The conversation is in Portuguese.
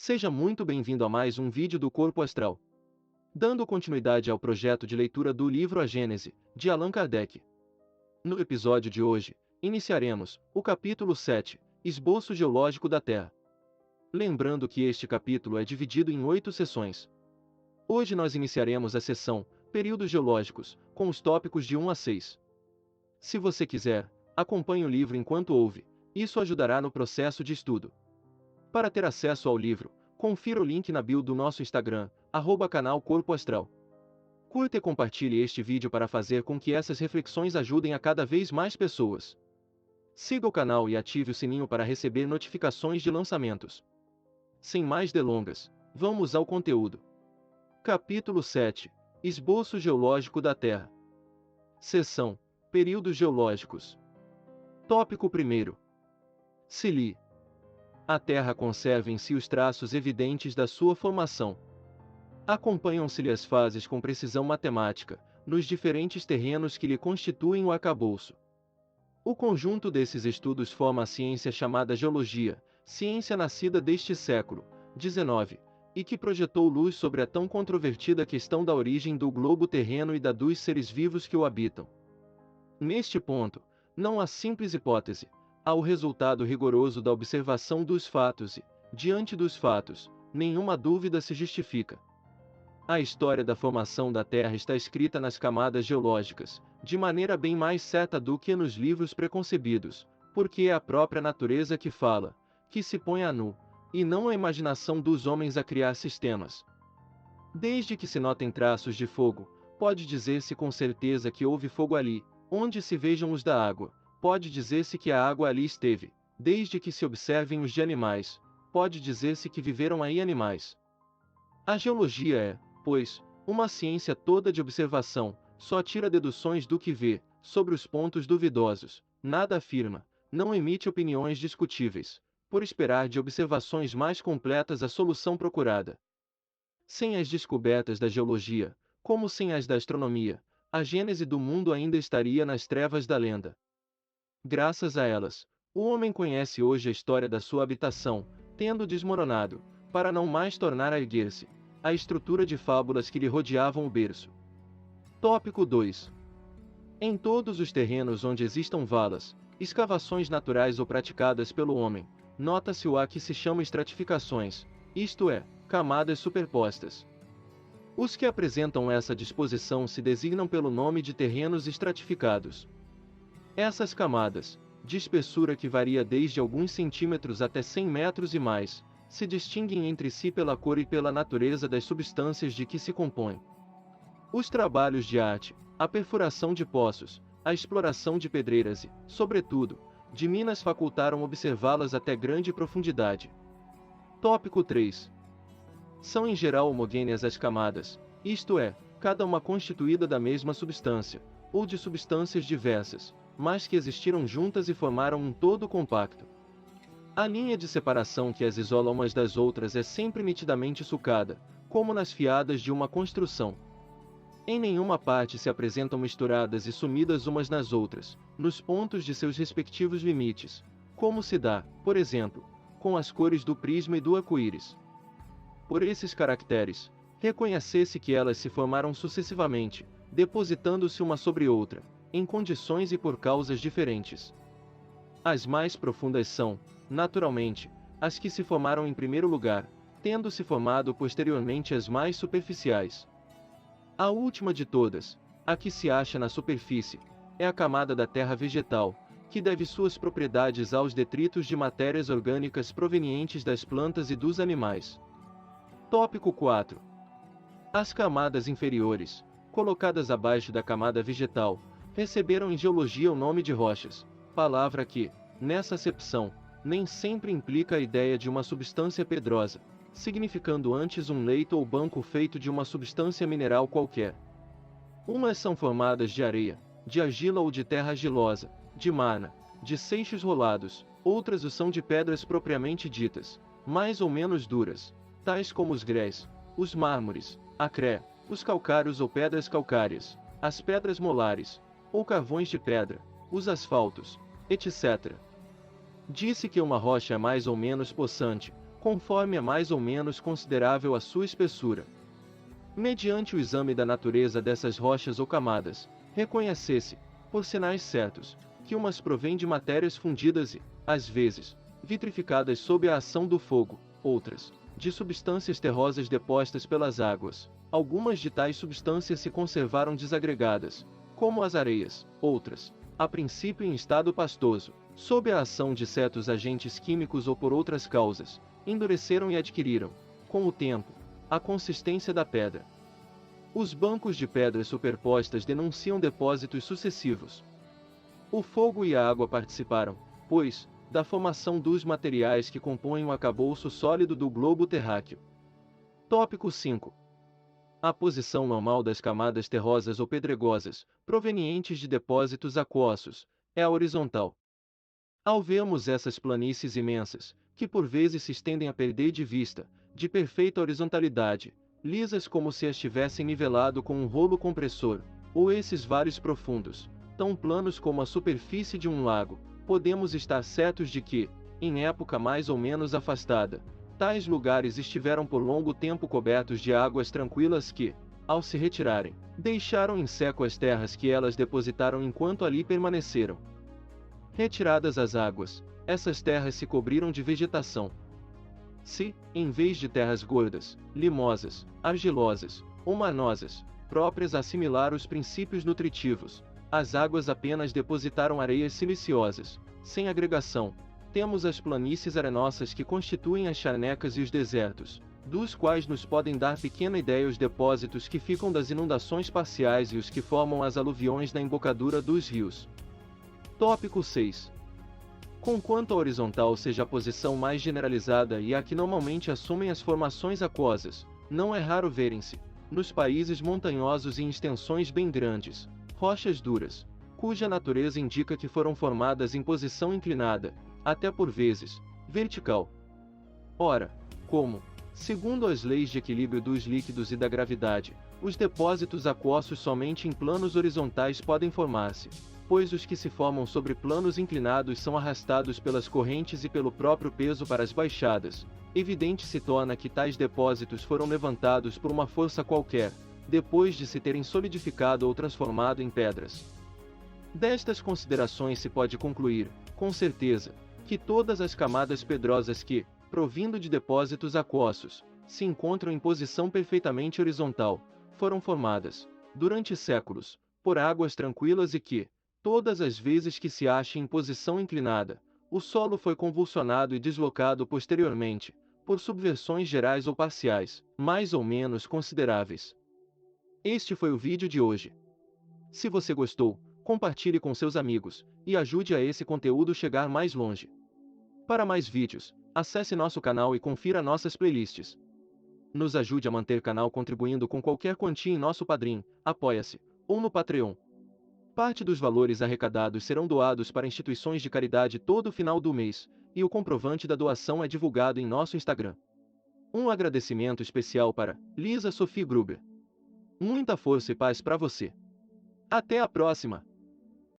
Seja muito bem-vindo a mais um vídeo do Corpo Astral. Dando continuidade ao projeto de leitura do livro A Gênese, de Allan Kardec. No episódio de hoje, iniciaremos o capítulo 7, Esboço Geológico da Terra. Lembrando que este capítulo é dividido em 8 sessões. Hoje nós iniciaremos a sessão Períodos Geológicos, com os tópicos de 1 a 6. Se você quiser, acompanhe o livro enquanto ouve, isso ajudará no processo de estudo. Para ter acesso ao livro, confira o link na bio do nosso Instagram, @canal Corpo Astral. Curta e compartilhe este vídeo para fazer com que essas reflexões ajudem a cada vez mais pessoas. Siga o canal e ative o sininho para receber notificações de lançamentos. Sem mais delongas, vamos ao conteúdo. Capítulo 7, Esboço Geológico da Terra. Seção, Períodos Geológicos. Tópico 1. Se li. A Terra conserva em si os traços evidentes da sua formação. Acompanham-se-lhe as fases com precisão matemática, nos diferentes terrenos que lhe constituem o arcabouço. O conjunto desses estudos forma a ciência chamada geologia, ciência nascida deste século XIX, e que projetou luz sobre a tão controvertida questão da origem do globo terreno e da dos seres vivos que o habitam. Neste ponto, não há simples hipótese, há o resultado rigoroso da observação dos fatos e, diante dos fatos, nenhuma dúvida se justifica. A história da formação da Terra está escrita nas camadas geológicas, de maneira bem mais certa do que nos livros preconcebidos, porque é a própria natureza que fala, que se põe a nu, e não a imaginação dos homens a criar sistemas. Desde que se notem traços de fogo, pode dizer-se com certeza que houve fogo ali, onde se vejam os da água. Pode dizer-se que a água ali esteve, desde que se observem os de animais, pode dizer-se que viveram aí animais. A geologia é, pois, uma ciência toda de observação, só tira deduções do que vê, sobre os pontos duvidosos, nada afirma, não emite opiniões discutíveis, por esperar de observações mais completas a solução procurada. Sem as descobertas da geologia, como sem as da astronomia, a gênese do mundo ainda estaria nas trevas da lenda. Graças a elas, o homem conhece hoje a história da sua habitação, tendo desmoronado, para não mais tornar a erguer-se, a estrutura de fábulas que lhe rodeavam o berço. Tópico 2. Em todos os terrenos onde existam valas, escavações naturais ou praticadas pelo homem, nota-se o que se chama estratificações, isto é, camadas superpostas. Os que apresentam essa disposição se designam pelo nome de terrenos estratificados. Essas camadas, de espessura que varia desde alguns centímetros até 100 metros e mais, se distinguem entre si pela cor e pela natureza das substâncias de que se compõem. Os trabalhos de arte, a perfuração de poços, a exploração de pedreiras e, sobretudo, de minas facultaram observá-las até grande profundidade. Tópico 3. São em geral homogêneas as camadas, isto é, cada uma constituída da mesma substância, ou de substâncias diversas, mas que existiram juntas e formaram um todo compacto. A linha de separação que as isola umas das outras é sempre nitidamente sulcada, como nas fiadas de uma construção. Em nenhuma parte se apresentam misturadas e sumidas umas nas outras, nos pontos de seus respectivos limites, como se dá, por exemplo, com as cores do prisma e do arco-íris. Por esses caracteres, reconhece-se que elas se formaram sucessivamente, depositando-se uma sobre outra, em condições e por causas diferentes. As mais profundas são, naturalmente, as que se formaram em primeiro lugar, tendo-se formado posteriormente as mais superficiais. A última de todas, a que se acha na superfície, é a camada da terra vegetal, que deve suas propriedades aos detritos de matérias orgânicas provenientes das plantas e dos animais. Tópico 4. As camadas inferiores, colocadas abaixo da camada vegetal, receberam em geologia o nome de rochas, palavra que, nessa acepção, nem sempre implica a ideia de uma substância pedrosa, significando antes um leito ou banco feito de uma substância mineral qualquer. Umas são formadas de areia, de argila ou de terra argilosa, de marna, de seixos rolados, outras o são de pedras propriamente ditas, mais ou menos duras, tais como os grés, os mármores, a cré, os calcários ou pedras calcárias, as pedras molares, ou carvões de pedra, os asfaltos, etc. Disse que uma rocha é mais ou menos possante, conforme é mais ou menos considerável a sua espessura. Mediante o exame da natureza dessas rochas ou camadas, reconhece-se, por sinais certos, que umas provêm de matérias fundidas e, às vezes, vitrificadas sob a ação do fogo, outras, de substâncias terrosas depostas pelas águas. Algumas de tais substâncias se conservaram desagregadas, como as areias, outras, a princípio em estado pastoso, sob a ação de certos agentes químicos ou por outras causas, endureceram e adquiriram, com o tempo, a consistência da pedra. Os bancos de pedras superpostas denunciam depósitos sucessivos. O fogo e a água participaram, pois, da formação dos materiais que compõem o arcabouço sólido do globo terráqueo. Tópico 5. A posição normal das camadas terrosas ou pedregosas, provenientes de depósitos aquosos, é a horizontal. Ao vermos essas planícies imensas, que por vezes se estendem a perder de vista, de perfeita horizontalidade, lisas como se as tivessem nivelado com um rolo compressor, ou esses vales profundos, tão planos como a superfície de um lago, podemos estar certos de que, em época mais ou menos afastada, tais lugares estiveram por longo tempo cobertos de águas tranquilas que, ao se retirarem, deixaram em seco as terras que elas depositaram enquanto ali permaneceram. Retiradas as águas, essas terras se cobriram de vegetação. Se, em vez de terras gordas, limosas, argilosas, ou marnosas, próprias a assimilar os princípios nutritivos, as águas apenas depositaram areias siliciosas, sem agregação, temos as planícies arenosas que constituem as charnecas e os desertos, dos quais nos podem dar pequena ideia os depósitos que ficam das inundações parciais e os que formam as aluviões na embocadura dos rios. Tópico 6. Conquanto a horizontal seja a posição mais generalizada e a que normalmente assumem as formações aquosas, não é raro verem-se, nos países montanhosos e em extensões bem grandes, rochas duras, cuja natureza indica que foram formadas em posição inclinada, até por vezes, vertical. Ora, como, segundo as leis de equilíbrio dos líquidos e da gravidade, os depósitos aquosos somente em planos horizontais podem formar-se, pois os que se formam sobre planos inclinados são arrastados pelas correntes e pelo próprio peso para as baixadas, evidente se torna que tais depósitos foram levantados por uma força qualquer, depois de se terem solidificado ou transformado em pedras. Destas considerações se pode concluir, com certeza, que todas as camadas pedrosas que, provindo de depósitos aquosos, se encontram em posição perfeitamente horizontal, foram formadas, durante séculos, por águas tranquilas e que, todas as vezes que se achem em posição inclinada, o solo foi convulsionado e deslocado posteriormente, por subversões gerais ou parciais, mais ou menos consideráveis. Este foi o vídeo de hoje. Se você gostou, compartilhe com seus amigos, e ajude a esse conteúdo chegar mais longe. Para mais vídeos, acesse nosso canal e confira nossas playlists. Nos ajude a manter o canal contribuindo com qualquer quantia em nosso Padrim, Apoia-se, ou no Patreon. Parte dos valores arrecadados serão doados para instituições de caridade todo final do mês, e o comprovante da doação é divulgado em nosso Instagram. Um agradecimento especial para Lisa Sophie Gruber. Muita força e paz para você. Até a próxima!